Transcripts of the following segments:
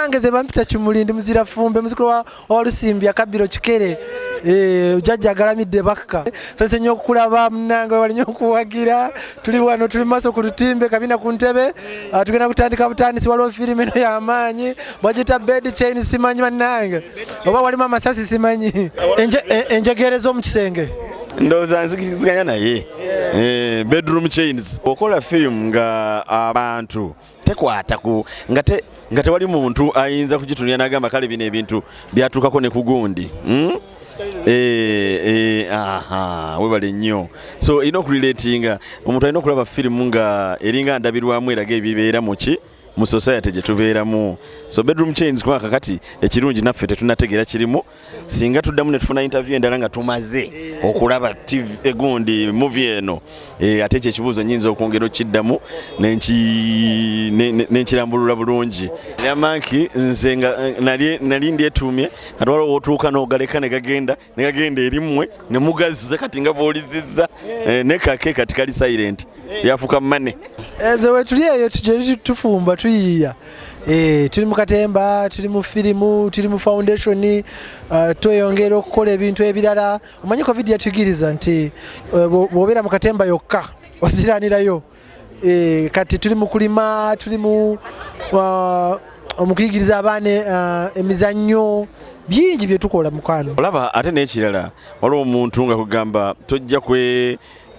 munange ze bampita Kimulindi muzira fumbe muzikulu wa Lusimbi akabiro kikere ujajja agalamidde bakka sase nnyo okulaba munange wali nnyo okuwagira tuli wano tuli maso ku lutimbe kabina ku ntebe tugenda kutandika butandisi waliwo firimu eno y'amaanyi bagita bed chain simanyi bannange oba walimu amasasi simanyi enjegere z'omu kisenge ndowooza nzikiziganya naye bedroom chains okola firimu nga abantu tekwata ku nga tewali muntu ayinza kugitunira n'agamba kale bino ebintu byatuukako ne ku gundi webale nnyo so erina okurelatinga omuntu alina okulaba firimu nga eringa ndabirwamu eraga ebibeera mu society gye tubeeramu so bedroom chains kwa kakati ekirungi naffe tetunategeera kirimu singa tuddamu ne tufuna interview endala nga tumaze okulaba TV egundi movie eno ate ekyo ekibuuzo nnyinza okwongera okiddamu n'enkirambulula bulungi yamanki nze nga nali ndyetuumye kati waliwo otuuka n'ogaleka ne gagenda erimmwe ne mugaziza kati nga bw'olizizza ne kake kati kali silent yafuka mane ze wetuli eyo tujeri tufumba tuyiya tuli mu katemba tuli mu firimu tuli mu foundation tweyongera okukola ebintu ebirala omanyi covid yatugiriza nti bw'obeera mu katemba yokka oziranirayo kati tuli mu kulima tuli mu omukuyigiriza abaana emizannyo bingi bye tukola mukano olaba ate n'ekirala waliwo omuntu nga kugamba tojja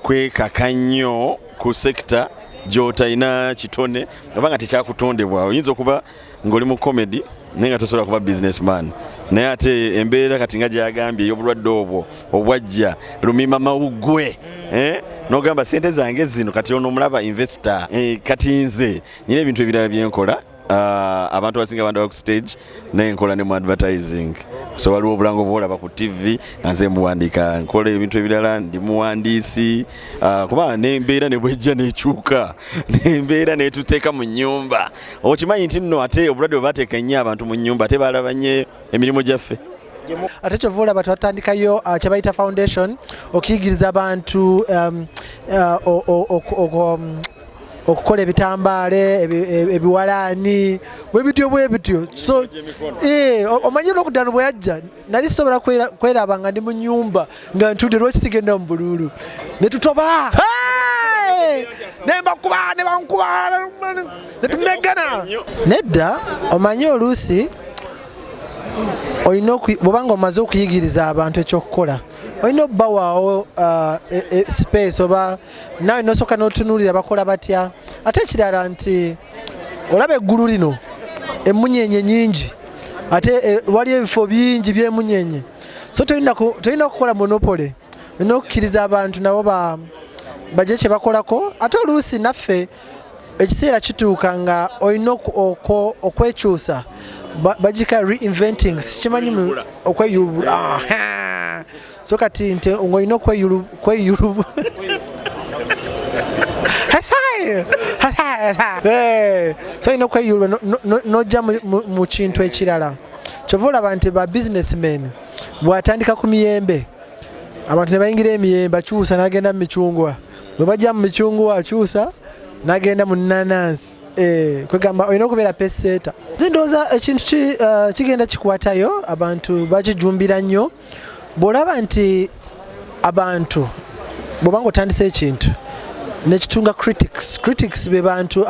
kwekaka nnyo ku sekita gy'otalina kitone oba nga tekyakutondebwa oyinza okuba ng'oli mu comedy naye nga tosobola kuba businessman naye ate embeera kati nga gyagambye ey'obulwadde obwo obwajja lumima mawuggwe n'ogamba sente zange zino kati ono omulaba investor kati nze nyina ebintu ebirala byenkola abantu abasinga bandaba ku stage naye nkola ne mu advertising so waliwo obulango bwolaba ku TV nga nze mbuwandiika nkola ebintu ebirala ndi muwandiisi kuba n'embeera ne bwejja n'ekyuka n'embeera n'etuteeka mu nnyumba okimanyi nti nno ate obulwadde bwe bateeka nnyo abantu mu nnyumba ate balaba nnyo emirimu gyaffe ate kyova olaba twatandikayo kye bayita foundation okuyigiriza abantu okukola ebitambaale ebiwalaani bwebityo so omanyi olwokuddaano bwe yajja nali sobola kweraba nga ndi mu nnyumba nga ntudde lwaki sigenda mu bululu ne tutoba nembakuba ne bankuba ne tumegana nedda omanyi oluusi olina bw'obanga omaze okuyigiriza abantu ekyokukola olina obbawaawo space oba nawe nosooka n'otunuulira bakola batya ate ekirala nti olaba eggulu lino emunyenye nyingi ate waliyo ebifo bingi by'emunyenye so tolina kukola monopole olina okukkiriza abantu nabo bajje kye bakolako ate oluusi naffe ekiseera kituuka nga olina okwekyusa bagika reinventing sikimanyi okweyulubula so kati nti ng'olina okweyulubu so olina okweyulubula n'ojja mu kintu ekirala kyova olaba nti ba businessmen bw'atandika ku miyembe abantu ne bayingira emiyembe akyusa n'agenda mu micungwa bwe bajja mu micungwa akyusa n'agenda mu nanansi kwegamba olina okubeera peseta ndowooza ekintu kigenda kikwatayo abantu bakijumbira nnyo bw'olaba nti abantu bw'obanga otandisa ekintu nekitunga critics be bantu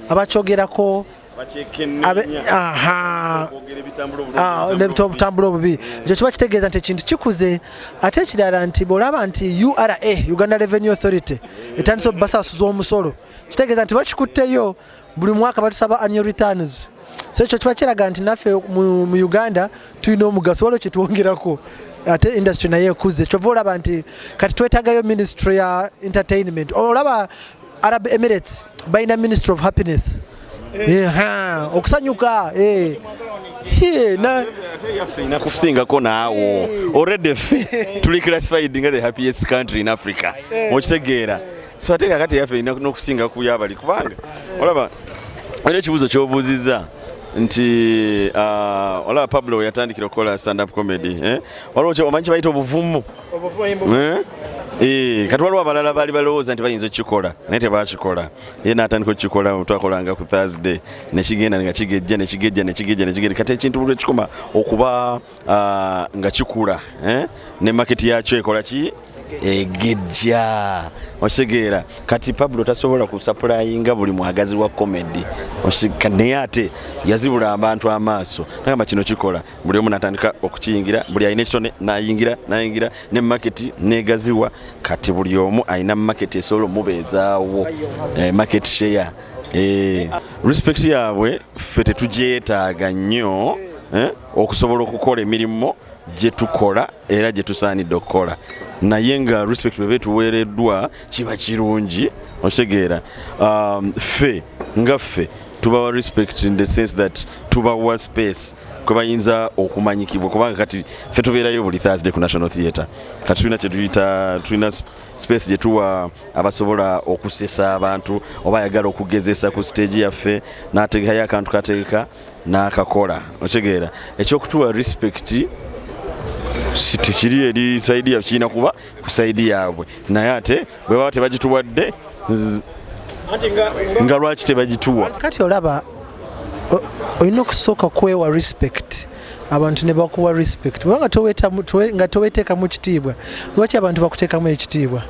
abakyogerako nebutambula obubi ekyo kiba kitegeeza nti ekintu kikuze ate ekirala nti bw'olaba nti URA Uganda Revenue Authority etandisa obubasasuza omusolo kitegeeza nti bakikutteyo buli mwaka batusaba annual returns so ekyo kiba kiraga nti naffe mu Uganda tulina omugaso waliwo kyetwongerako ate industry naye ekuze kyova olaba nti kati twetaagayo ministry ya entertainment olaba Arab Emirates balina ministry of happiness okusanyuka nakusingako naawo already ffe tuli classified nga the happiest country in Africa okitegeera so ate kakati yaffe erina n'okusinga ku yabali kubanga olaba era ekibuuzo ky'obuuzizza nti olaba Pablo yatandikira okukola stand up comedy waliwo omanyi kye bayita obuvumu kati waliwo abalala baali balowooza nti bayinza okukikola naye tebakikola ye n'atandika okukikola twakolanga ku Thursday nekigenda nga kigejja kati ekintu buli kikoma okuba nga kikula ne maketi yakyo ekola ki egejja okitegeera kati Pablo tasobola kusapurayinga buli mwagazi wa comedy naye ate yazibula abantu amaaso nagamba kino kikola buli omu natandika okukiyingira buli alina ekitone nayingira ne maketi negaziwa kati buli omu alina maketi esobola omubeezaawo market share respect yaabwe ffe tetugyetaaga nnyo okusobola okukola emirimu gye tukola era gye tusaanidde okukola naye nga respect bwe betuweereddwa kiba kirungi okitegeera ffe nga ffe tubawa respect in the sense that tubawa space kwe bayinza okumanyikibwa kubanga kati ffe tubeerayo buli Thursday ku National Theatre kati tulina space gye tuwa abasobola okusesa abantu oba ayagala okugezesa ku stage yaffe n'ateekayo akantu kateeka n'akakola okitegeera ekyokutuwa respect tikiri eri saidi ya China kuba ku saidi yaabwe naye ate bwe baba tebagituwadde nga lwaki tebagituwa kati olaba olina okusooka kwewa respect abantu ne bakuwa respect nga toweteekamu kitiibwa lwaki abantu bakuteekamu ekitiibwa